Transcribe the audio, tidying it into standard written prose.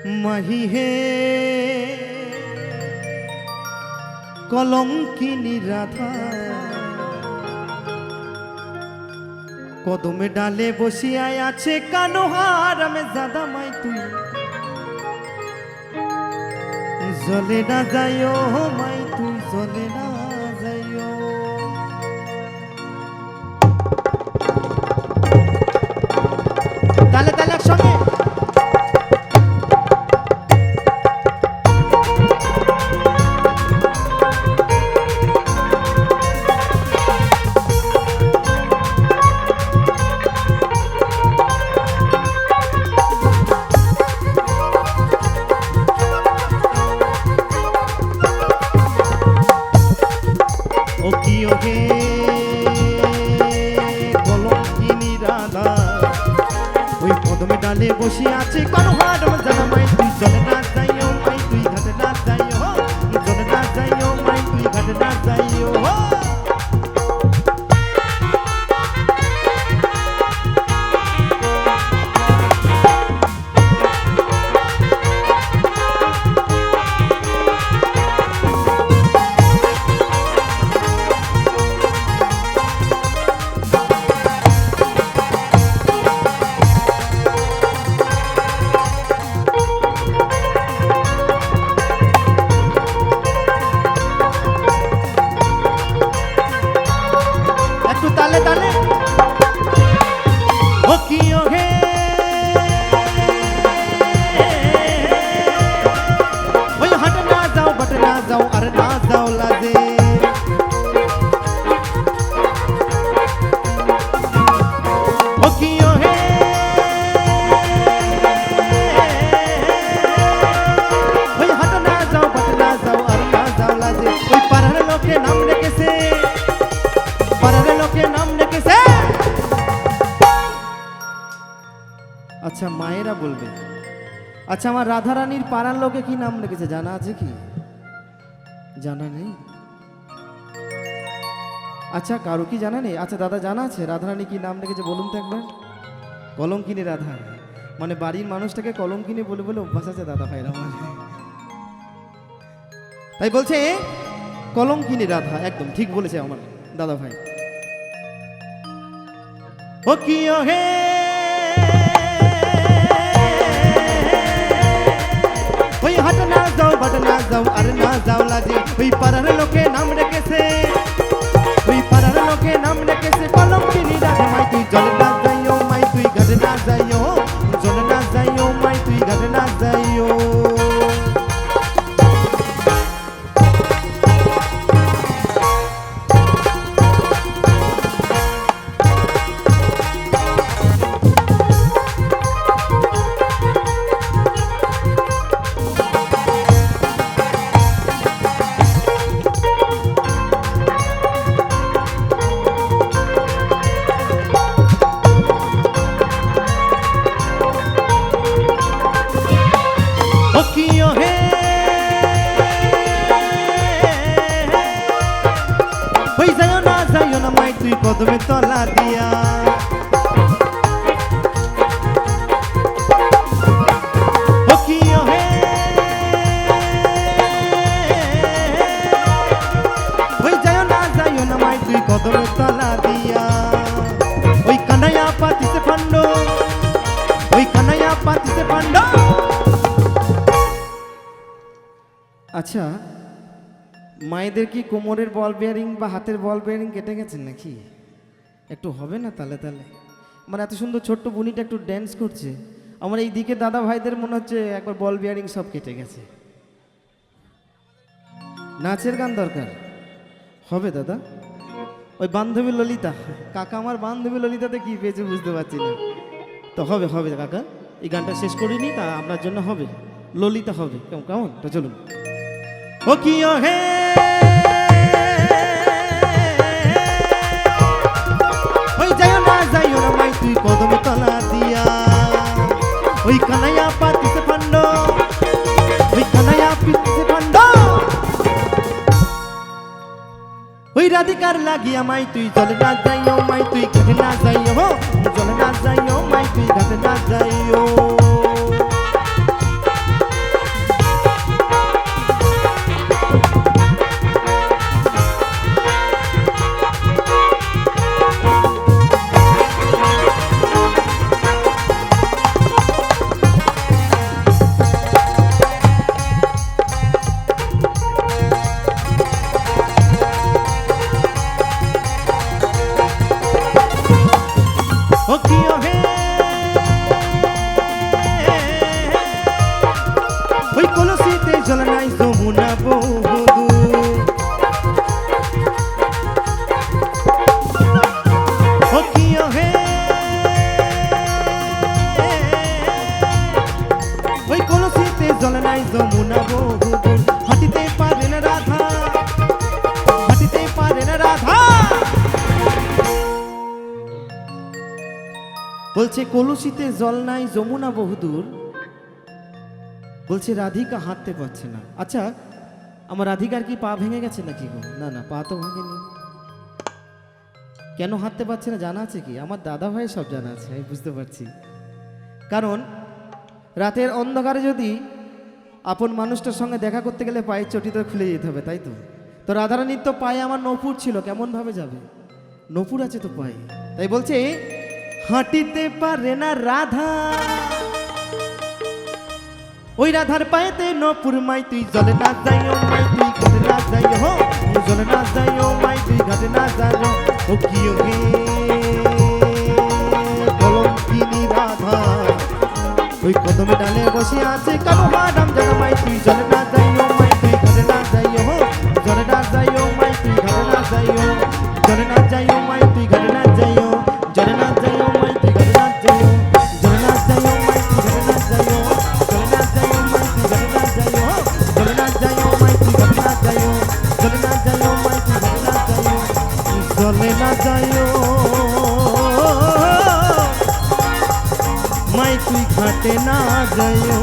মাহি হে কলঙ্কিনী রাধা, কদমে ডালে বসিয়ায় আছে কানো হারামে জাদা মাই তুই জলে না যাইও মাই তুই জলে না যাইও। তালে তালে একসঙ্গে কলঙ্কিনী রাধা, ওই কদমে ডালে বসে আছে কানো হারাম জাদা মাই তুই জলে না যাইও মাই তুই ঘাটে না যাইও, জলে না যাইও মাই তুই ঘাটে না যাইও। তালে তালে ও কি ও হে ওই হাট না যাও বট না যাও আর না যাও লাজে, ও কি ও হে ওই হাট না যাও বট না যাও আর না যাও লাজে, ওই পাড়ার লোকে নাম রেখেছে নাম রেখেছে। আচ্ছা মায়েরা বলবে, আচ্ছা আমার রাধারানীর পাড়ার লোকে কি নাম রেখেছে জানা আছে কি? জানা নেই? আচ্ছা কারো কি জানা নেই? আচ্ছা দাদা জানা আছে রাধারানী কি নাম রেখেছে বলুন তো একবার। কলঙ্কিনী রাধা, মানে বাড়ির মানুষটাকে কলঙ্কিনী বলে বলে অভ্যাস আছে দাদা ভাইরা, তাই বলছে কলঙ্কিনী রাধা। একদম ঠিক বলেছে আমার দাদা ভাই। ও কি ও হে ওই হাট না যাও বাট না যাও আর না যাও লাজে, ওই পাড়ার লোকে নাম রেখেছে, ওই পাড়ার লোকে নাম রেখেছে কলঙ্কিনী রাধা মাই তুই জলে না যাইও মাই তুই ঘাটে না যাইও, জলে না যাইও মাই তুই ঘাটে না যাইও। তুই কদমে তলা দিয়া ও কি ও হে ওই যাইও না মাই তুই কদমে তলা দিয়া, ওই কানাইয়া পাতিছে ফান্ড, ওই কানাইয়া পাতিছে ফান্ড। আচ্ছা মায়েদের কি কোমরের বল বিয়ারিং বা হাতের বল বিয়ারিং কেটে গেছেন নাকি? একটু হবে না তালে তালে, মানে এত সুন্দর ছোট্ট বুনিটা একটু ড্যান্স করছে, আমার এই দিকে দাদা ভাইদের মনে হচ্ছে একবার বল বিয়ারিং সব কেটে গেছে। নাচের গান দরকার হবে দাদা। ওই বান্ধবী ললিতা কাকা, আমার বান্ধবী ললিতাতে কি পেয়েছে বুঝতে পারছি না, তো হবে হবে কাকা, এই গানটা শেষ করিনি তা আপনার জন্য হবে, ললিতা হবে কেমন কেমন, তো চলুন। ও কি ও হে ওই যাইও না মাই তুই কদমে তলা দিয়া, ওই কানাইয়া পাতিছে ফান্ড, ওই কানাইয়া পিতিছে ফান্ড। ওই রাধিকার লাগিয়া মাই তুই জলে না যাইও মাই তুই ঘাটে না যাইও, জলে না যাইও মাই তুই ঘাটে না যাইও। জল নাই যমুনা বহুদূর। ও কিয় হে ওই কলসিতে জল নাই যমুনা বহুদূর, হাঁটিতে পারে না রাধা, হাঁটিতে পারে না রাধা। বলছে কলসিতে জল নাই যমুনা বহুদূর, বলছে রাধিকা হাঁটতে পারছে না। আচ্ছা, আমার রাধিকার কি পা ভেঙে গেছে নাকি গো? না না, পা তো ভাঙেনি। কেন হাঁটতে পারছে না জানা আছে কি? আমার দাদা ভাই সব জানা আছে, আমি বুঝতে পারছি। কারণ রাতের অন্ধকারে যদি আপন মানুষটার সঙ্গে দেখা করতে গেলে পায়ের চটি তো খুলে যেতে হবে, তাই তো? তো রাধারানীর তো পায়ে আমার নপুর ছিল, কেমন ভাবে যাবে? নপুর আছে তো পায়ে, তাই বলছে হাঁটিতে পারে না রাধা, ওই রাধার পায়েতে নপুর মাই তুই জলে না যাইও, মাই তুই ঘাটে না যাইও, জলে না যাইও, মাই তুই ঘাটে না যাইও। ও কি হে কলঙ্কিনী রাধা, ওই কদমে ডালে বসে আছে কালো মাডাম জানা, মাই তুই জলে না যাইও, মাই তুই ঘাটে না যাইও, জলে না যাইও, মাই তুই ঘাটে না যাইও, জলে না যাইও, মাই তুই ঘাটে না যাইও, জলে না যাইও, মাই তুই ঘাটে না যাইও, জলে না যাইও, মাই তুই ঘাটে না যাইও, জলে না যাইও, মাই তুই ঘাটে না যাইও, জলে না যাইও, মাই তুই ঘাটে না যাইও, জলে না যাইও, মাই তুই ঘাটে না যাইও, জলে না যাইও, মাই তুই ঘাটে না যাইও।